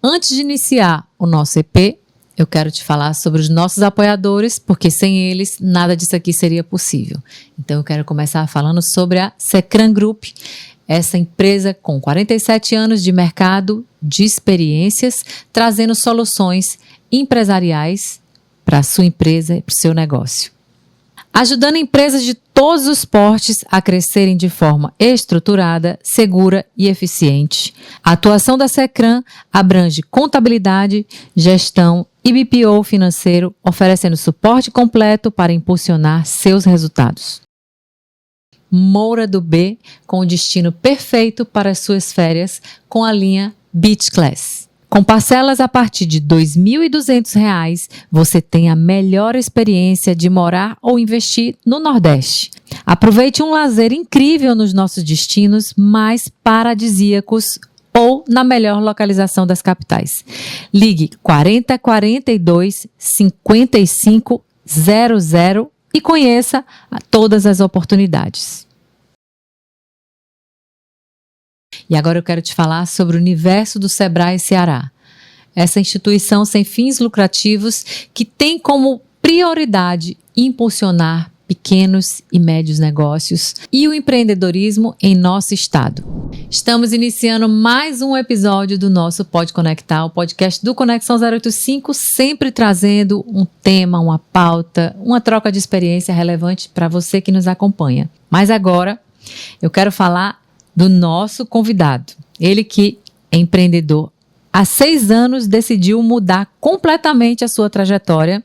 Antes de iniciar o nosso EP, eu quero te falar sobre os nossos apoiadores, porque sem eles nada disso aqui seria possível. Então eu quero começar falando sobre a Secran Group, essa empresa com 47 anos de mercado, de experiências, trazendo soluções empresariais para a sua empresa e para o seu negócio. Ajudando empresas de todos os portes a crescerem de forma estruturada, segura e eficiente. A atuação da Secran abrange contabilidade, gestão e BPO financeiro, oferecendo suporte completo para impulsionar seus resultados. Moura do B, com o destino perfeito para as suas férias, com a linha Beach Class. Com parcelas a partir de R$ 2.200, você tem a melhor experiência de morar ou investir no Nordeste. Aproveite um lazer incrível nos nossos destinos mais paradisíacos ou na melhor localização das capitais. Ligue 40 42 55 00 e conheça todas as oportunidades. E agora eu quero te falar sobre o universo do Sebrae Ceará. Essa instituição sem fins lucrativos que tem como prioridade impulsionar pequenos e médios negócios e o empreendedorismo em nosso estado. Estamos iniciando mais um episódio do nosso Pode Conectar, o podcast do Conexão 085, sempre trazendo um tema, uma pauta, uma troca de experiência relevante para você que nos acompanha. Mas agora eu quero falar do nosso convidado. Ele que é empreendedor. Há 6 anos decidiu mudar completamente a sua trajetória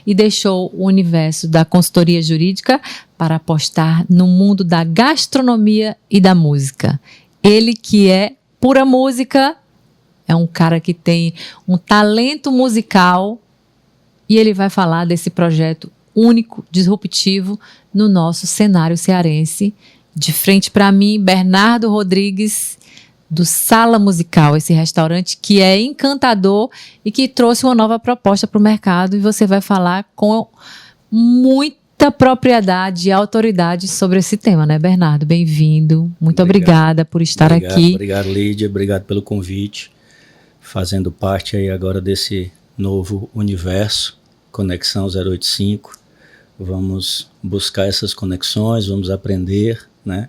e deixou o universo da consultoria jurídica para apostar no mundo da gastronomia e da música. Ele que é pura música, é um cara que tem um talento musical e ele vai falar desse projeto único, disruptivo no nosso cenário cearense. De frente para mim, Bernardo Rodrigues, do Sala Musical, esse restaurante que é encantador e que trouxe uma nova proposta para o mercado, e você vai falar com muita propriedade e autoridade sobre esse tema, né, Bernardo? Bem-vindo, muito obrigada por estar aqui. Obrigado, Lídia, obrigado pelo convite, fazendo parte aí agora desse novo universo, Conexão 085, vamos buscar essas conexões, vamos aprender, né,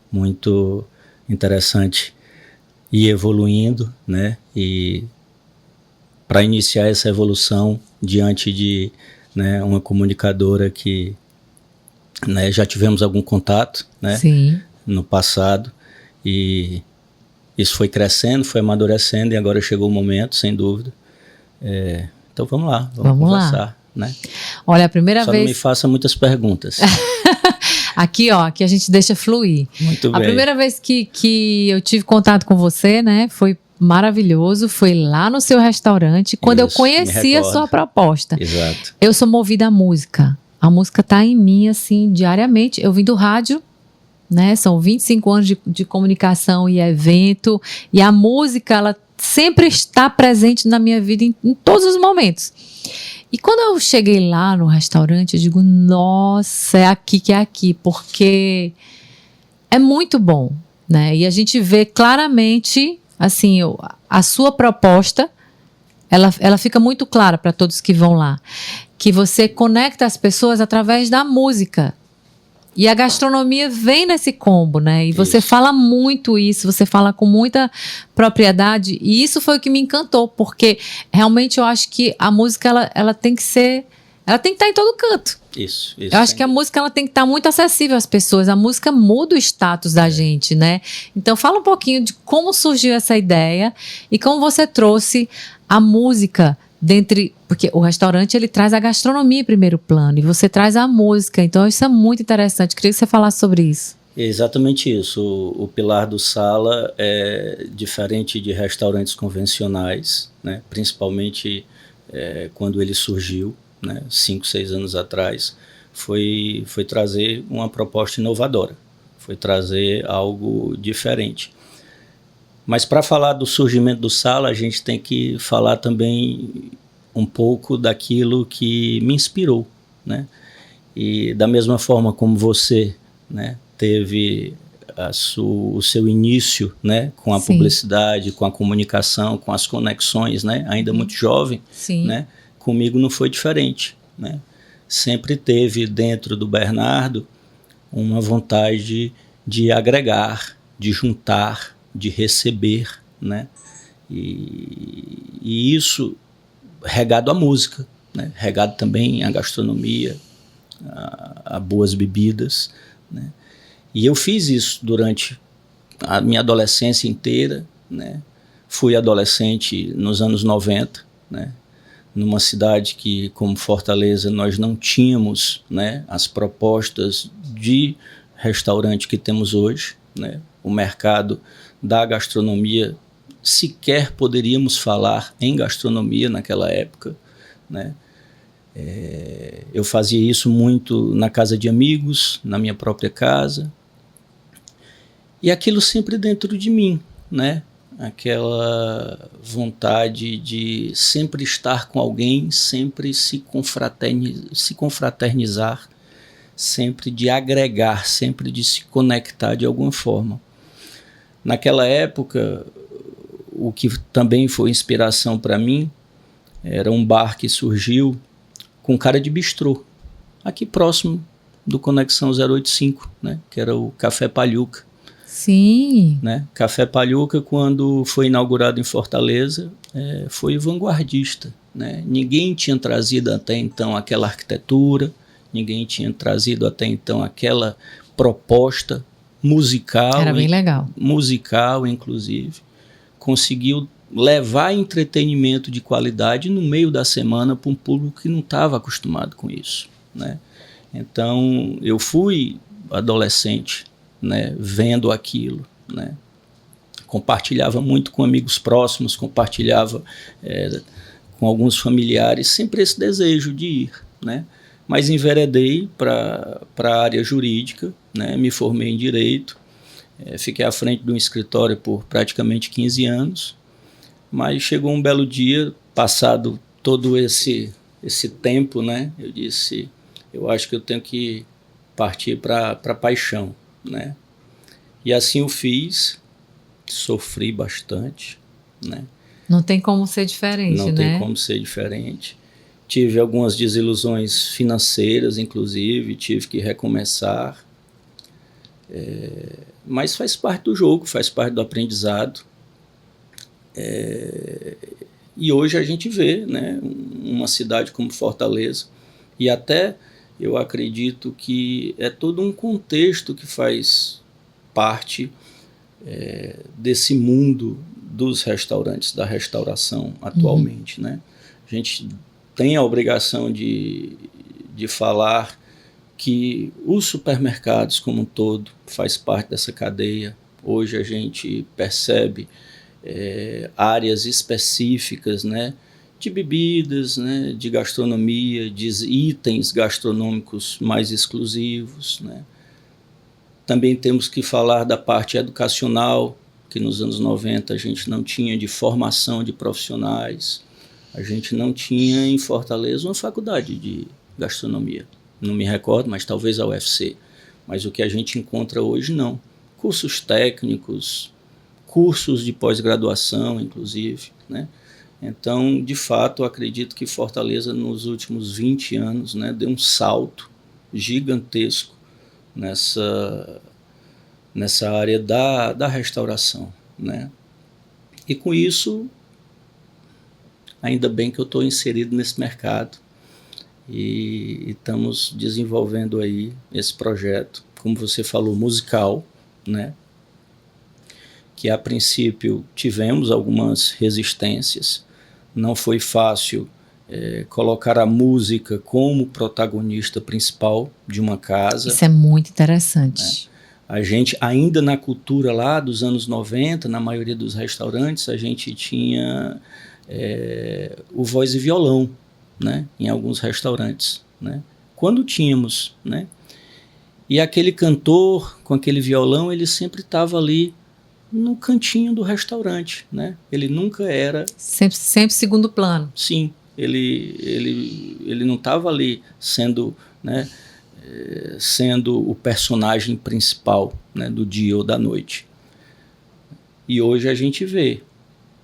muito interessante e evoluindo, né? E para iniciar essa evolução diante de, né, uma comunicadora que, né, já tivemos algum contato, né? Sim. No passado, e isso foi crescendo, foi amadurecendo e agora chegou o momento, sem dúvida. Então vamos lá, vamos conversar, lá. Né? Olha, a primeira Só vez... não me faça muitas perguntas. Aqui a gente deixa fluir. Muito bem. A primeira vez que eu tive contato com você, né, foi maravilhoso, foi lá no seu restaurante, quando eu conheci a sua proposta. Exato. Eu sou movida à música. A música tá em mim, assim, diariamente. Eu vim do rádio, né, são 25 anos de comunicação e evento, e a música, ela sempre está presente na minha vida em todos os momentos. E quando eu cheguei lá no restaurante, eu digo, nossa, é aqui que é aqui, porque é muito bom, né? E a gente vê claramente, assim, a sua proposta, ela fica muito clara para todos que vão lá, que você conecta as pessoas através da música. E a gastronomia vem nesse combo, né? E você fala muito isso, você fala com muita propriedade. E isso foi o que me encantou, porque realmente eu acho que a música, ela tem que ser... Ela tem que estar em todo canto. Isso. Eu acho que a música, ela tem que estar muito acessível às pessoas. A música muda o status da gente, né? Então fala um pouquinho de como surgiu essa ideia e como você trouxe a música porque o restaurante, ele traz a gastronomia em primeiro plano e você traz a música, então isso é muito interessante. Queria que você falasse sobre isso. É exatamente isso. O pilar do Sala é diferente de restaurantes convencionais, né? Principalmente quando ele surgiu, né? 5, 6 anos atrás, foi trazer uma proposta inovadora, foi trazer algo diferente. Mas para falar do surgimento do Sala, a gente tem que falar também um pouco daquilo que me inspirou, né? E da mesma forma como você, né, teve o seu início, né, com a publicidade, com a comunicação, com as conexões, né, ainda muito jovem, né, comigo não foi diferente, né. Sempre teve dentro do Bernardo uma vontade de agregar, de juntar, de receber, né, e isso regado à música, né, regado também à gastronomia, a boas bebidas, né. E eu fiz isso durante a minha adolescência inteira, né. Fui adolescente nos anos 90, né, numa cidade que, como Fortaleza, nós não tínhamos, né, as propostas de restaurante que temos hoje, né. O mercado da gastronomia, sequer poderíamos falar em gastronomia naquela época, né. Eu fazia isso muito na casa de amigos, na minha própria casa, e aquilo sempre dentro de mim, né? Aquela vontade de sempre estar com alguém, sempre se confraternizar, sempre de agregar, sempre de se conectar de alguma forma. Naquela época, o que também foi inspiração para mim era um bar que surgiu com cara de bistrô, aqui próximo do Conexão 085, né, que era o Café Palhuca. Sim. Né? Café Palhuca, quando foi inaugurado em Fortaleza, foi vanguardista, né? Ninguém tinha trazido até então aquela arquitetura, ninguém tinha trazido até então aquela proposta musical. Era bem legal. Musical, inclusive. Conseguiu levar entretenimento de qualidade no meio da semana para um público que não estava acostumado com isso, né? Então, eu fui adolescente, né, vendo aquilo, né? Compartilhava muito com amigos próximos, compartilhava com alguns familiares, sempre esse desejo de ir, né? Mas enveredei para a área jurídica, né? Me formei em Direito, fiquei à frente de um escritório por praticamente 15 anos, mas chegou um belo dia, passado todo esse tempo, né? Eu disse, eu acho que eu tenho que partir para a paixão, né? E assim eu fiz, sofri bastante, né? Não tem como ser diferente, né? Não tem como ser diferente. Tive algumas desilusões financeiras, inclusive, tive que recomeçar, mas faz parte do jogo, faz parte do aprendizado. E hoje a gente vê, né, uma cidade como Fortaleza, e até eu acredito que é todo um contexto que faz parte desse mundo dos restaurantes, da restauração atualmente, né? A gente tem a obrigação de falar que os supermercados como um todo faz parte dessa cadeia. Hoje a gente percebe áreas específicas, né, de bebidas, né, de gastronomia, de itens gastronômicos mais exclusivos, né. Também temos que falar da parte educacional, que nos anos 90 a gente não tinha, de formação de profissionais. A gente não tinha em Fortaleza uma faculdade de gastronomia. Não me recordo, mas talvez a UFC. Mas o que a gente encontra hoje, não. Cursos técnicos, cursos de pós-graduação, inclusive, né? Então, de fato, eu acredito que Fortaleza, nos últimos 20 anos, né, deu um salto gigantesco nessa área da restauração, né? E com isso, ainda bem que eu estou inserido nesse mercado e estamos desenvolvendo aí esse projeto, como você falou, musical, né? Que a princípio tivemos algumas resistências, não foi fácil colocar a música como protagonista principal de uma casa. Isso é muito interessante. Né? A gente, ainda na cultura lá dos anos 90, na maioria dos restaurantes, a gente tinha o voz e violão, né? Em alguns restaurantes, né? Quando tínhamos, né? E aquele cantor com aquele violão, ele sempre estava ali no cantinho do restaurante, né? Ele nunca era... Sempre segundo plano. Sim, ele não estava ali sendo, né, sendo o personagem principal, né, do dia ou da noite. E hoje a gente vê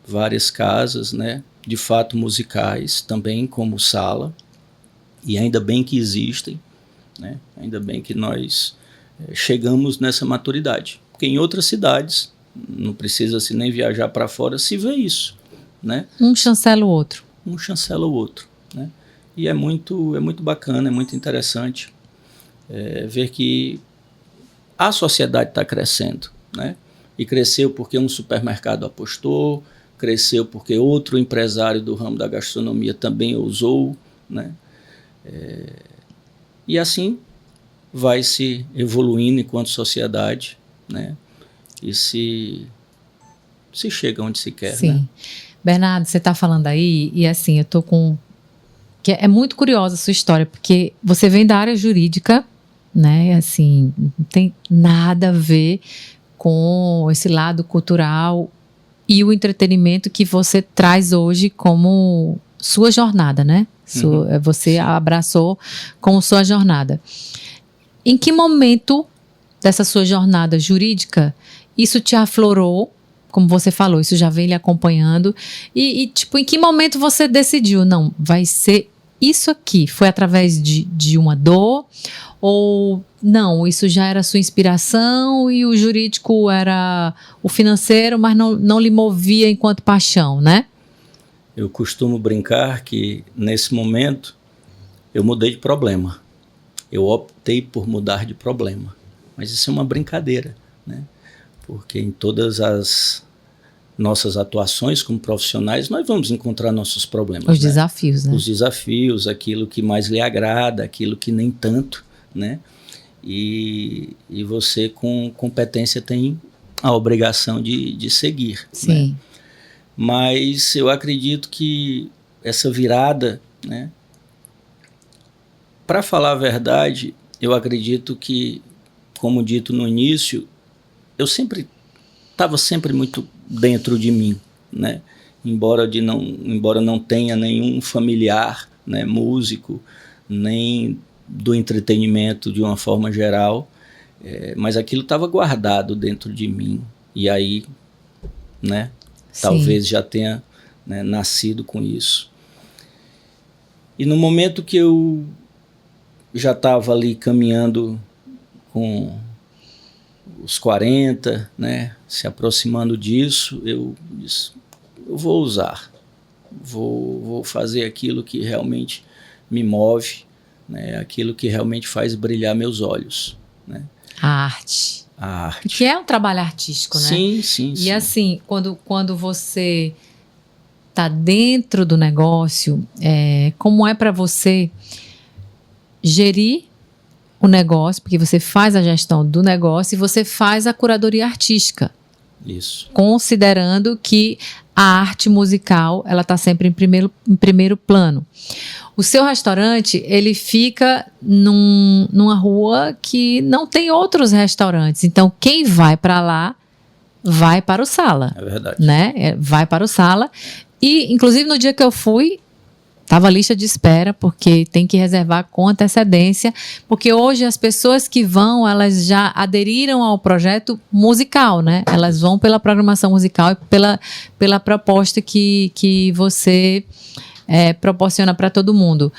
várias casas, né, de fato musicais, também como sala, e ainda bem que existem, né, ainda bem que nós chegamos nessa maturidade. Porque em outras cidades, não precisa-se nem viajar para fora, se vê isso, né? Um chancela o outro. Um chancela o outro, né? E é muito bacana, é muito interessante ver que a sociedade está crescendo, né? E cresceu porque um supermercado apostou, cresceu porque outro empresário do ramo da gastronomia também ousou, né? E assim vai se evoluindo enquanto sociedade, né? E se chega onde se quer. Sim. Né? Bernardo, você está falando aí, e assim, eu tô com... que é muito curiosa a sua história, porque você vem da área jurídica, né? Assim, não tem nada a ver com esse lado cultural e o entretenimento que você traz hoje como sua jornada, né? Você abraçou como sua jornada. Em que momento dessa sua jornada jurídica isso te aflorou? Como você falou, isso já vem lhe acompanhando. E tipo, em que momento você decidiu, não, vai ser isso aqui? Foi através de uma dor? Ou não, isso já era sua inspiração e o jurídico era o financeiro, mas não lhe movia enquanto paixão, né? Eu costumo brincar que, nesse momento, eu mudei de problema. Eu optei por mudar de problema. Mas isso é uma brincadeira, né? Porque em todas as nossas atuações como profissionais, nós vamos encontrar nossos problemas. Os desafios, né? Os desafios, aquilo que mais lhe agrada, aquilo que nem tanto, né? E você, com competência, tem a obrigação de seguir. Sim. Né? Mas eu acredito que essa virada, né? Para falar a verdade, eu acredito que, como dito no início, eu estava sempre muito dentro de mim, né? Embora não tenha nenhum familiar, né, músico, nem do entretenimento de uma forma geral, mas aquilo estava guardado dentro de mim. E aí, né, talvez já tenha, né, nascido com isso. E no momento que eu já estava ali caminhando com os 40, né, se aproximando disso, eu disse, eu vou usar, vou fazer aquilo que realmente me move, né, aquilo que realmente faz brilhar meus olhos. Né? A arte. A arte. Que é um trabalho artístico, né? Sim. E assim, quando você está dentro do negócio, como é para você gerir o negócio, porque você faz a gestão do negócio e você faz a curadoria artística. Isso. Considerando que a arte musical, ela está sempre em primeiro plano. O seu restaurante, ele fica numa rua que não tem outros restaurantes. Então, quem vai para lá, vai para o Sala. É verdade. Né? Vai para o Sala. E, inclusive, no dia que eu fui, estava lista de espera, porque tem que reservar com antecedência, porque hoje as pessoas que vão, elas já aderiram ao projeto musical, né? Elas vão pela programação musical e pela proposta que você proporciona para todo mundo.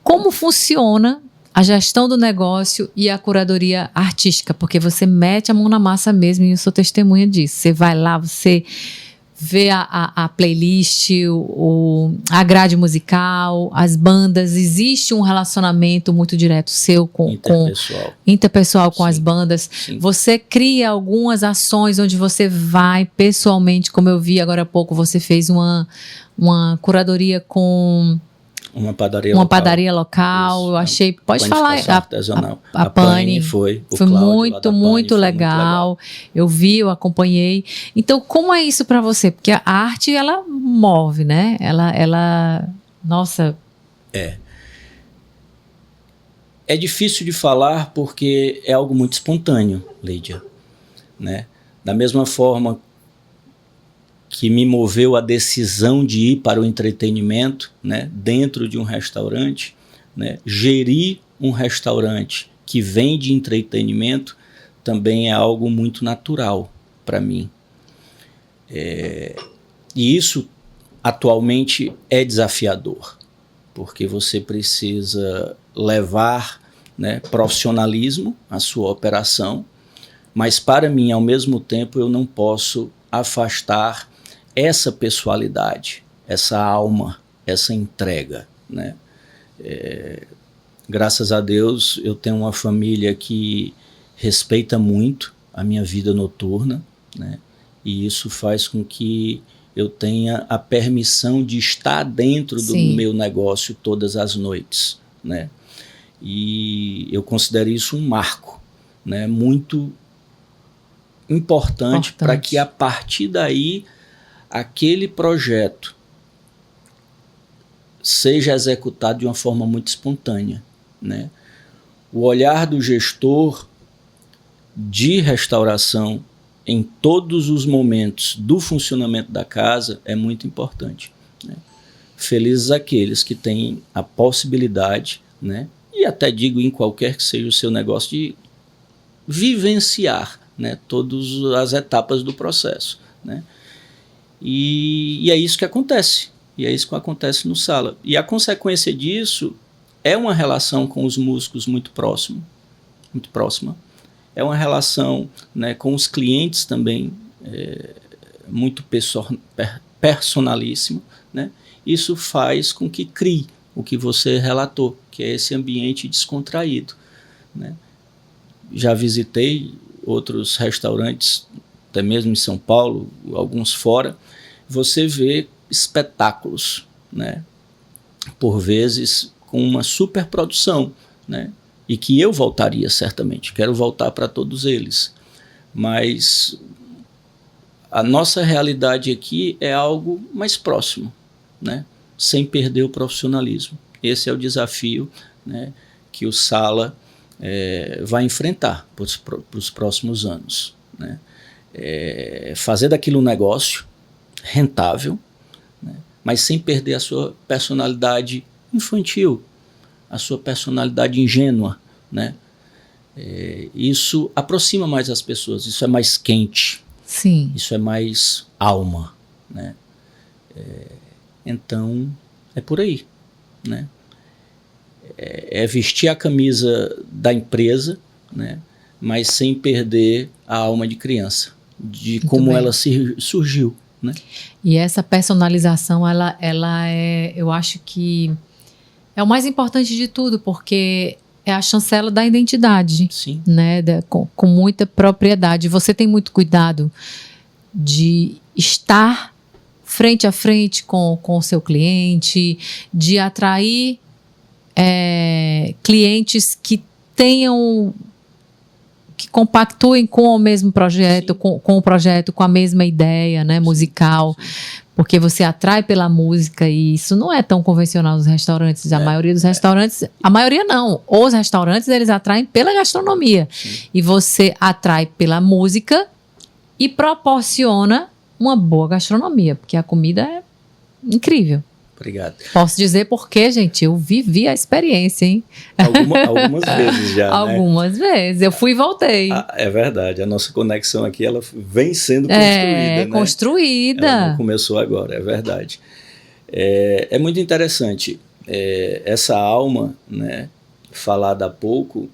Como funciona a gestão do negócio e a curadoria artística? Porque você mete a mão na massa mesmo, e eu sou testemunha disso. Você vai lá, você vê a playlist, a grade musical, as bandas, existe um relacionamento muito direto seu interpessoal com as bandas. Sim. Você cria algumas ações onde você vai pessoalmente, como eu vi agora há pouco, você fez uma curadoria com uma padaria local. Isso. Eu achei, pode falar, a Pane foi muito legal. Eu vi, eu acompanhei. Então, como é isso para você? Porque a arte, ela move, né? Ela nossa. É difícil de falar porque é algo muito espontâneo, Lídia, né? Da mesma forma que me moveu a decisão de ir para o entretenimento, né, dentro de um restaurante, né, gerir um restaurante que vem de entretenimento também é algo muito natural para mim. E isso atualmente é desafiador, porque você precisa levar, né, profissionalismo à sua operação, mas para mim, ao mesmo tempo, eu não posso afastar essa pessoalidade, essa alma, essa entrega, né? Graças a Deus, eu tenho uma família que respeita muito a minha vida noturna, né? E isso faz com que eu tenha a permissão de estar dentro do meu negócio todas as noites, né? E eu considero isso um marco, né, muito importante para que a partir daí aquele projeto seja executado de uma forma muito espontânea, né? O olhar do gestor de restauração em todos os momentos do funcionamento da casa é muito importante, né? Felizes aqueles que têm a possibilidade, né, e até digo em qualquer que seja o seu negócio, de vivenciar, né, todas as etapas do processo, né? E é isso que acontece. E é isso que acontece no Sala. E a consequência disso é uma relação com os músicos muito próxima. É uma relação, né, com os clientes também muito personalíssima, né? Isso faz com que crie o que você relatou, que é esse ambiente descontraído, né? Já visitei outros restaurantes, até mesmo em São Paulo, alguns fora. Você vê espetáculos, né, por vezes com uma superprodução, né, e que eu voltaria certamente, quero voltar para todos eles, mas a nossa realidade aqui é algo mais próximo, né, sem perder o profissionalismo. Esse é o desafio, né, que o Sala vai enfrentar para os próximos anos, né? Fazer daquilo um negócio rentável, né, mas sem perder a sua personalidade infantil, a sua personalidade ingênua, né? Isso aproxima mais as pessoas, isso é mais quente, sim, isso é mais alma, né? Então é por aí, né? É vestir a camisa da empresa, né, mas sem perder a alma de criança, de muito como bem. Ela surgiu, né? E essa personalização, ela eu acho que é o mais importante de tudo, porque é a chancela da identidade, sim, né, com muita propriedade. Você tem muito cuidado de estar frente a frente com o seu cliente, de atrair clientes que tenham, que compactuem com o mesmo projeto, com o projeto, com a mesma ideia, né, musical, porque você atrai pela música, e isso não é tão convencional nos restaurantes. A maioria dos restaurantes, a maioria não, os restaurantes, eles atraem pela gastronomia, e você atrai pela música e proporciona uma boa gastronomia, porque a comida é incrível. Obrigado. Posso dizer porque, gente, eu vivi a experiência, hein? Algumas vezes já, Algumas vezes. Eu fui e voltei. É verdade. A nossa conexão aqui, ela vem sendo construída, né? Construída. Ela não começou agora, é verdade. É muito interessante. Essa alma, né, falada há pouco,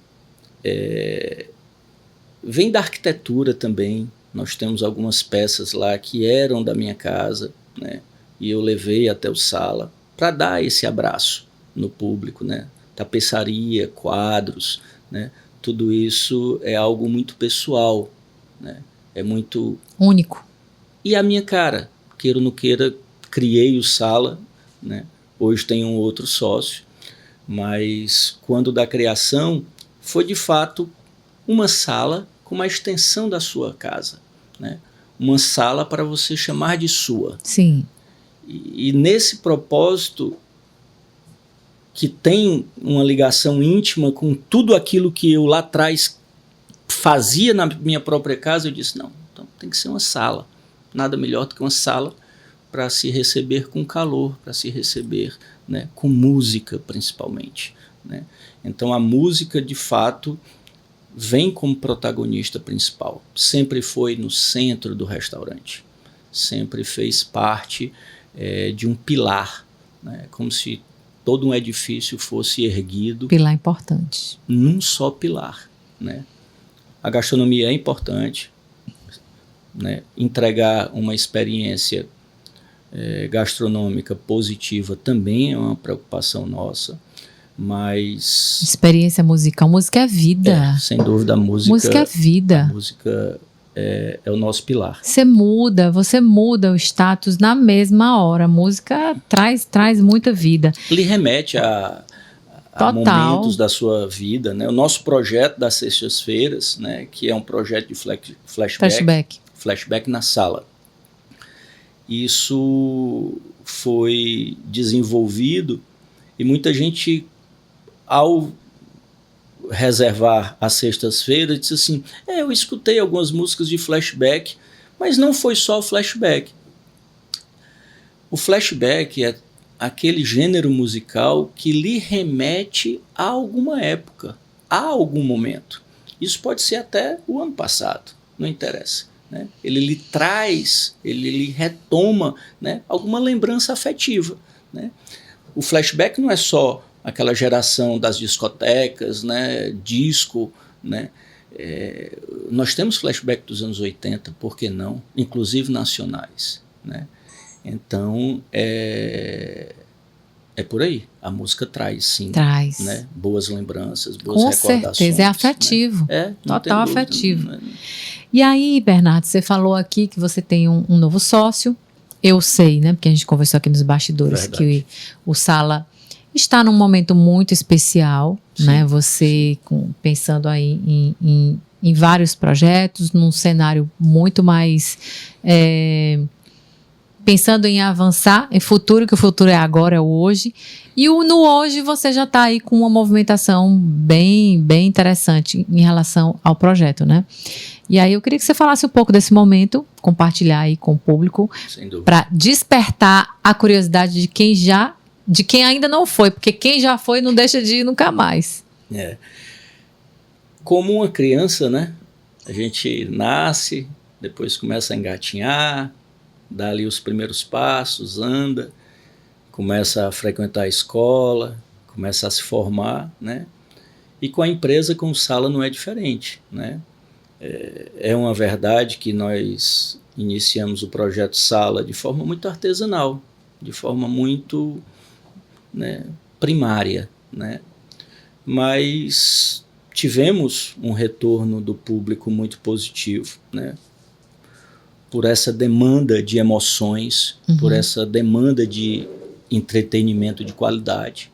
vem da arquitetura também. Nós temos algumas peças lá que eram da minha casa, né? E eu levei até o Sala para dar esse abraço no público, né? Tapeçaria, quadros, né? Tudo isso é algo muito pessoal, né? É muito único. E a minha cara, queira ou não queira, criei o Sala, né? Hoje tenho um outro sócio, mas quando da criação foi de fato uma sala com uma extensão da sua casa, né? Uma sala para você chamar de sua. Sim. E nesse propósito, que tem uma ligação íntima com tudo aquilo que eu lá atrás fazia na minha própria casa, eu disse, não, então tem que ser uma sala. Nada melhor do que uma sala para se receber com calor, para se receber, né, com música principalmente, né? Então a música, de fato, vem como protagonista principal. Sempre foi no centro do restaurante. Sempre fez parte de um pilar, né? Como se todo um edifício fosse erguido. Pilar importante. Num só pilar, né? A gastronomia é importante, né? Entregar uma experiência gastronômica positiva também é uma preocupação nossa, mas... Experiência musical. Música é vida. Sem dúvida, a música... Música é vida. A música é o nosso pilar. Você muda o status na mesma hora. A música traz muita vida. Lhe remete a momentos da sua vida, né? O nosso projeto das sextas-feiras, né? Que é um projeto de flashback na sala. Isso foi desenvolvido e muita gente, ao reservar as sextas-feiras, disse assim, eu escutei algumas músicas de flashback, mas não foi só o flashback. O flashback é aquele gênero musical que lhe remete a alguma época, a algum momento. Isso pode ser até o ano passado, não interessa, né? Ele lhe traz, ele lhe retoma, né, alguma lembrança afetiva, né? O flashback não é só aquela geração das discotecas, né, disco, né? Nós temos flashback dos anos 80, por que não? Inclusive nacionais, né? Então, é por aí. A música traz, sim. Traz. Né? Boas lembranças, boas com recordações. Com certeza, é afetivo. Né? Total afetivo. E aí, Bernardo, você falou aqui que você tem um novo sócio. Eu sei, né? Porque a gente conversou aqui nos bastidores. Verdade. Que o Sala está num momento muito especial, sim, né? Você pensando aí em vários projetos, num cenário muito mais... pensando em avançar em futuro, que o futuro é agora, é o hoje. E no hoje você já está aí com uma movimentação bem interessante em relação ao projeto, né? E aí eu queria que você falasse um pouco desse momento, compartilhar aí com o público, para despertar a curiosidade de quem ainda não foi, porque quem já foi não deixa de ir nunca mais. Como uma criança, né? A gente nasce, depois começa a engatinhar, dá ali os primeiros passos, anda, começa a frequentar a escola, começa a se formar, né? E com a empresa, com o Sala, não é diferente, né? É uma verdade que nós iniciamos o projeto Sala de forma muito artesanal, de forma muito, né, primária, né? Mas tivemos um retorno do público muito positivo, né? Por essa demanda de emoções, por essa demanda de entretenimento de qualidade.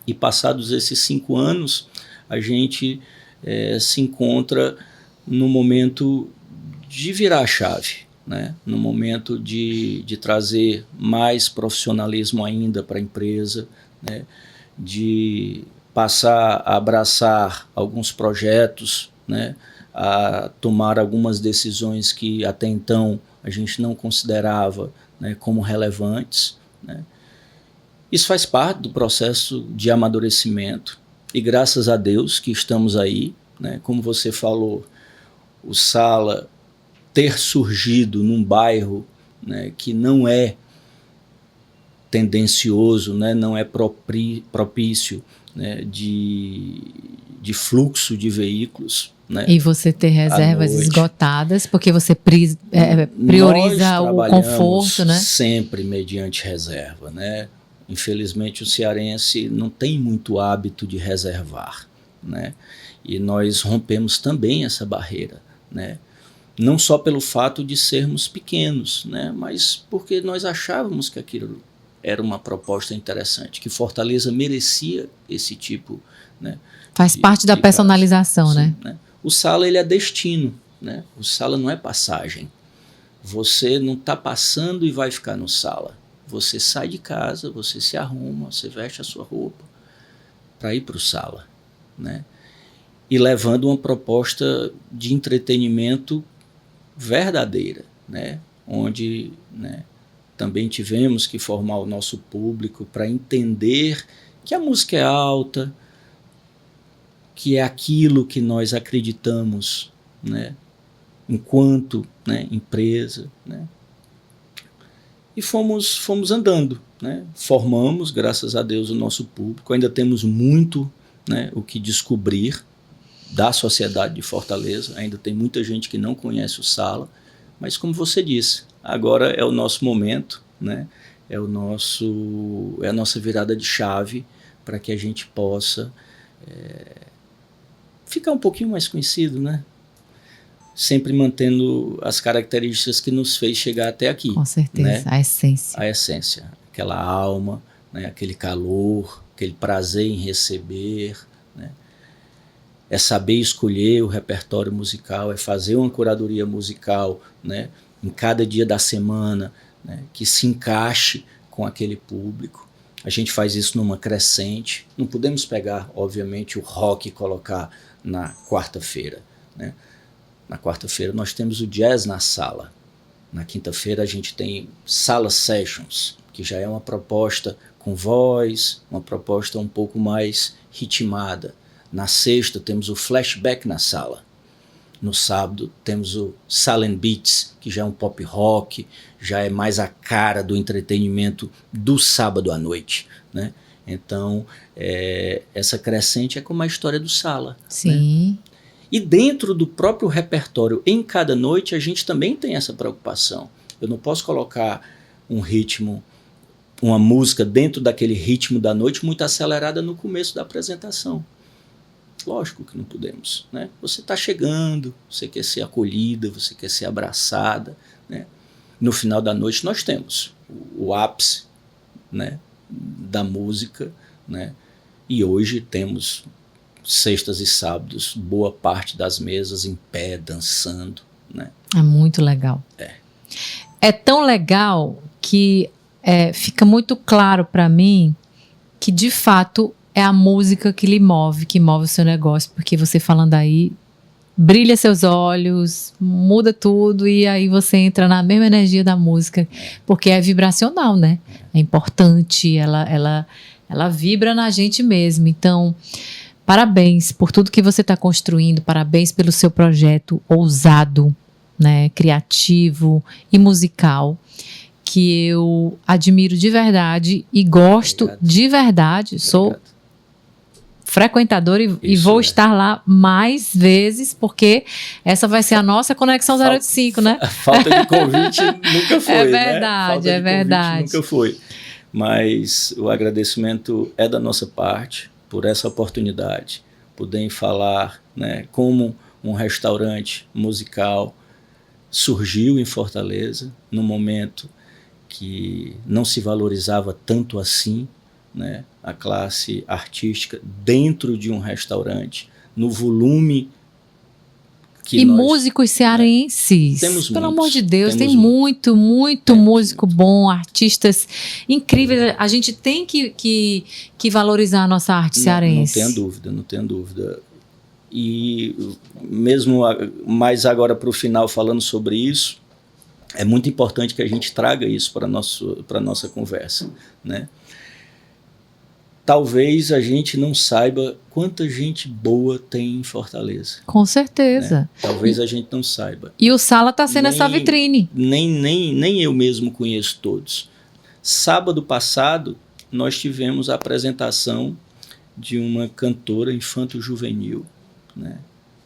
E passados esses 5 anos, a gente se encontra no momento de virar a chave, né? No momento de trazer mais profissionalismo ainda para a empresa, né? De passar a abraçar alguns projetos, né? A tomar algumas decisões que até então a gente não considerava, né, como relevantes, né? Isso faz parte do processo de amadurecimento e graças a Deus que estamos aí, né? Como você falou, o Sala ter surgido num bairro, né, que não é tendencioso, né, não é propício, né, de fluxo de veículos, né? E você ter reservas esgotadas, porque você prioriza o conforto, né? Sempre mediante reserva, né? Infelizmente o cearense não tem muito hábito de reservar, né? E nós rompemos também essa barreira, né? Não só pelo fato de sermos pequenos, né? Mas porque nós achávamos que aquilo era uma proposta interessante, que Fortaleza merecia esse tipo, né? Faz parte da personalização, né? O Sala, ele é destino, né? O Sala não é passagem. Você não está passando e vai ficar no Sala. Você sai de casa, você se arruma, você veste a sua roupa para ir para o Sala, né? E levando uma proposta de entretenimento verdadeira, né? Onde, né, também tivemos que formar o nosso público para entender que a música é alta, que é aquilo que nós acreditamos, né, enquanto, né, empresa, né, e fomos andando, né, formamos, graças a Deus, o nosso público, ainda temos muito, né, o que descobrir da sociedade de Fortaleza, ainda tem muita gente que não conhece o Sala, mas como você disse, agora é o nosso momento, né, é a nossa virada de chave para que a gente possa ficar um pouquinho mais conhecido, né? Sempre mantendo as características que nos fez chegar até aqui. Com certeza, né? A essência. A essência, aquela alma, né? Aquele calor, aquele prazer em receber, né? É saber escolher o repertório musical, é fazer uma curadoria musical, né? Em cada dia da semana, né? Que se encaixe com aquele público. A gente faz isso numa crescente. Não podemos pegar, obviamente, o rock e colocar na quarta-feira, né? Na quarta-feira nós temos o jazz na sala. Na quinta-feira a gente tem Sala Sessions, que já é uma proposta com voz, uma proposta um pouco mais ritmada. Na sexta temos o Flashback na sala. No sábado temos o Silent Beats, que já é um pop rock, já é mais a cara do entretenimento do sábado à noite, né? Então, essa crescente é como a história do Sala. Sim. Né? E dentro do próprio repertório, em cada noite, a gente também tem essa preocupação. Eu não posso colocar um ritmo, uma música dentro daquele ritmo da noite muito acelerada no começo da apresentação. Lógico que não podemos, né? Você está chegando, você quer ser acolhida, você quer ser abraçada, né? No final da noite nós temos o ápice, né, da música, né? E hoje temos sextas e sábados, boa parte das mesas em pé, dançando, né? É muito legal. É tão legal que fica muito claro para mim que, de fato, é a música que lhe move, que move o seu negócio, porque você falando aí, brilha seus olhos, muda tudo e aí você entra na mesma energia da música, porque é vibracional, né? É importante, ela vibra na gente mesmo. Então, parabéns por tudo que você está construindo, parabéns pelo seu projeto ousado, né? Criativo e musical, que eu admiro de verdade e gosto. Obrigado. De verdade. Obrigado. Sou frequentador e vou estar lá mais vezes, porque essa vai ser a nossa Conexão 085, né? A falta de convite nunca foi, é verdade, né? É verdade. Nunca foi. Mas o agradecimento é da nossa parte por essa oportunidade, poder falar, né, como um restaurante musical surgiu em Fortaleza, num momento que não se valorizava tanto assim, né, a classe artística dentro de um restaurante, no volume que nós... músicos cearenses, temos pelo muitos, amor de Deus, tem muito músico bom, artistas incríveis. A gente tem que valorizar a nossa arte cearense. Não tenho dúvida. E mesmo mais agora para o final falando sobre isso, é muito importante que a gente traga isso para a nossa conversa, né? Talvez a gente não saiba quanta gente boa tem em Fortaleza. Com certeza. Né? Talvez a gente não saiba. E o Sala está sendo essa vitrine. Nem eu mesmo conheço todos. Sábado passado, nós tivemos a apresentação de uma cantora infanto-juvenil, né?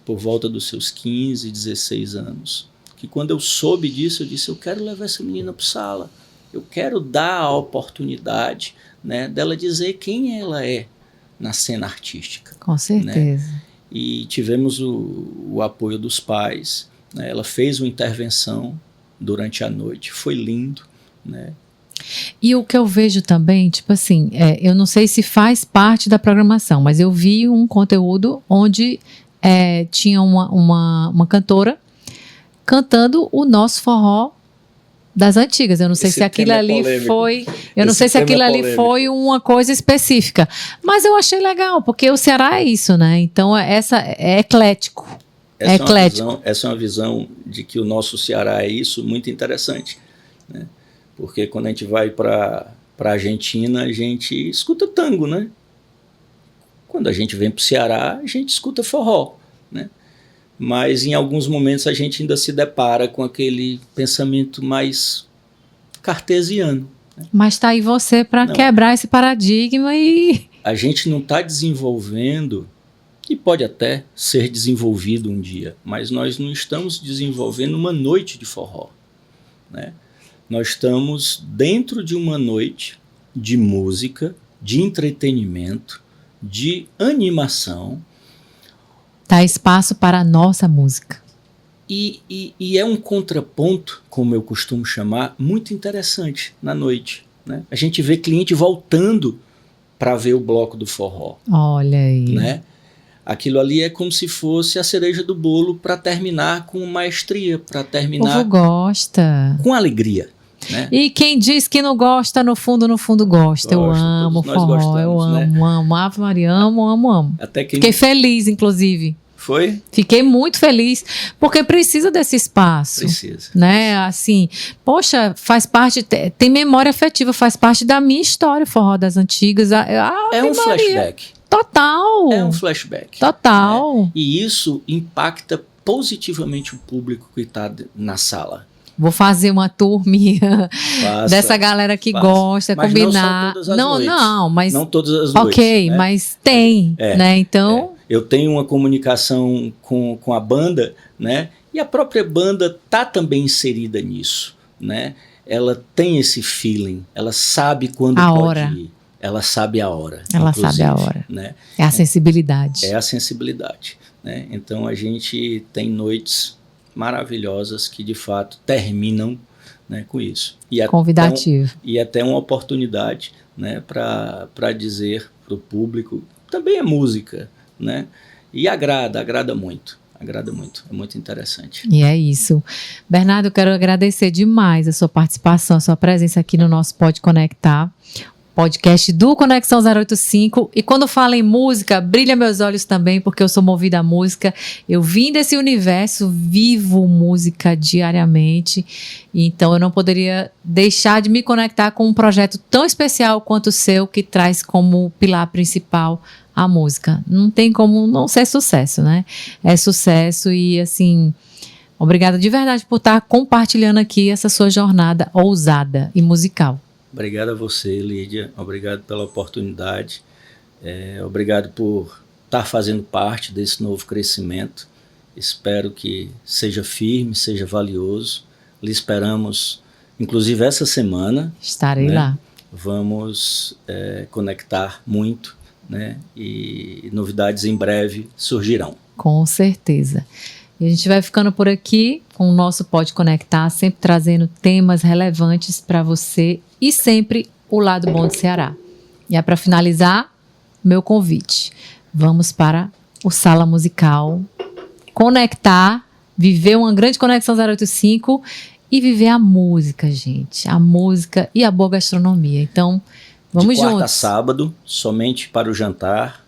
Por volta dos seus 15, 16 anos. Que quando eu soube disso, eu disse, eu quero levar essa menina para o Sala. Eu quero dar a oportunidade, né, dela dizer quem ela é na cena artística. Com certeza. Né? E tivemos o apoio dos pais, né? Ela fez uma intervenção durante a noite, foi lindo, né? E o que eu vejo também, tipo assim, eu não sei se faz parte da programação, mas eu vi um conteúdo onde tinha uma cantora cantando o nosso forró das antigas. Eu não sei se aquilo ali foi... Eu não sei se aquilo ali foi uma coisa específica. Mas eu achei legal, porque o Ceará é isso, né? Então, é eclético. Essa é uma visão de que o nosso Ceará é isso, muito interessante, né? Porque quando a gente vai para a Argentina, a gente escuta tango, né? Quando a gente vem para o Ceará, a gente escuta forró, né? Mas em alguns momentos a gente ainda se depara com aquele pensamento mais cartesiano. Né? Mas está aí você para quebrar esse paradigma e... A gente não está desenvolvendo, e pode até ser desenvolvido um dia, mas nós não estamos desenvolvendo uma noite de forró. Né? Nós estamos dentro de uma noite de música, de entretenimento, de animação. Dá espaço para a nossa música. E é um contraponto, como eu costumo chamar, muito interessante na noite. Né? A gente vê cliente voltando para ver o bloco do forró. Olha aí. Né? Aquilo ali é como se fosse a cereja do bolo para terminar com maestria, para terminar... O povo gosta. Com alegria. Né? E quem diz que não gosta, no fundo gosta. Eu amo forró, eu amo, amo. Ave Maria, amo. Até que... Fiquei feliz, inclusive. Foi? Fiquei muito feliz, porque precisa desse espaço. Precisa. Né? Assim, poxa, faz parte, tem memória afetiva, faz parte da minha história, o forró das antigas. É um flashback. Total. É um flashback. Total. Né? E isso impacta positivamente o público que está na sala. Vou fazer uma turminha dessa galera que gosta, mas combinar. Mas não todas as noites. Ok, né? Mas tem, né? Então... Eu tenho uma comunicação com a banda, né? E a própria banda está também inserida nisso, né? Ela tem esse feeling, ela sabe quando pode ir. Ela sabe a hora. Ela sabe a hora. Né? É a sensibilidade. É a sensibilidade. Né? Então a gente tem noites maravilhosas que de fato terminam, né, com isso. Convidativo. E até uma oportunidade, né, para dizer para o público, também é música, né? E agrada muito. Agrada muito, é muito interessante. E é isso. Bernardo, eu quero agradecer demais a sua participação, a sua presença aqui no nosso Pode Conectar, podcast do Conexão 085. E quando falo em música, brilha meus olhos também, porque eu sou movida à música. Eu vim desse universo, vivo música diariamente. Então eu não poderia deixar de me conectar com um projeto tão especial quanto o seu, que traz como pilar principal a música. Não tem como não ser sucesso, né? É sucesso e, assim, obrigada de verdade por estar compartilhando aqui essa sua jornada ousada e musical. Obrigado a você, Lídia. Obrigado pela oportunidade. Obrigado por estar fazendo parte desse novo crescimento. Espero que seja firme, seja valioso. Lhe esperamos, inclusive essa semana. Estarei lá. Vamos conectar muito, né? E novidades em breve surgirão. Com certeza. E a gente vai ficando por aqui com o nosso Pode Conectar, sempre trazendo temas relevantes para você e sempre o lado bom do Ceará. E para finalizar, meu convite. Vamos para o Sala Musical, conectar, viver uma grande conexão 085 e viver a música, gente. A música e a boa gastronomia. Então, vamos juntos. De quarta a sábado, somente para o jantar,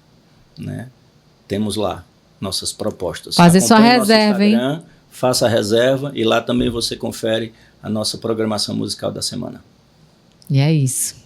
né? Temos lá nossas propostas. Fazer sua reserva, hein? Faça a reserva e lá também você confere a nossa programação musical da semana. E é isso.